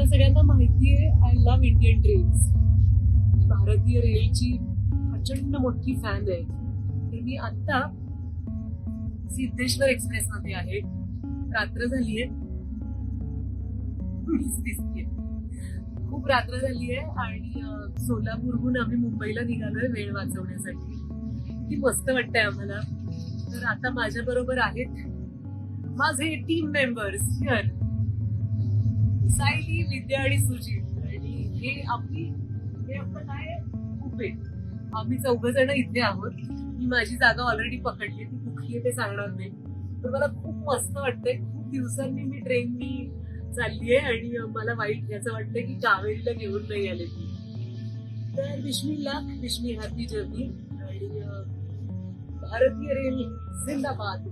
तुम्हाला सगळ्यांना माहितीये आय लव्ह इंडियन ट्रेन्स. भारतीय रेलची प्रचंड मोठी फॅन आहे. तर मी आता सिद्धेश्वर एक्सप्रेस मध्ये आहे. रात्र झालीये, खूप रात्र झालीये आणि सोलापूरहून आम्ही मुंबईला निघालोय वेळ वाचवण्यासाठी. किती मस्त वाटतंय आम्हाला. तर आता माझ्या बरोबर आहेत माझे टीम मेंबर्स हिअर, सायली, विद्या आणि सुजित. आणि हे आपलं काय कुपे. आम्ही 4 जण इथे आहोत. मी माझी जागा ऑलरेडी पकडली, ती कुठली ते सांगणार नाही. पण मला खूप मस्त वाटतंय. खूप दिवसांनी मी ट्रेननी चाललीये आणि मला वाईट याचं वाटतंय की कावेरीला घेऊन नाही आले ती. तर विश्मी लक, विश्मी हॅपी जर्नी. आणि भारतीय रेल जिंदाबाद.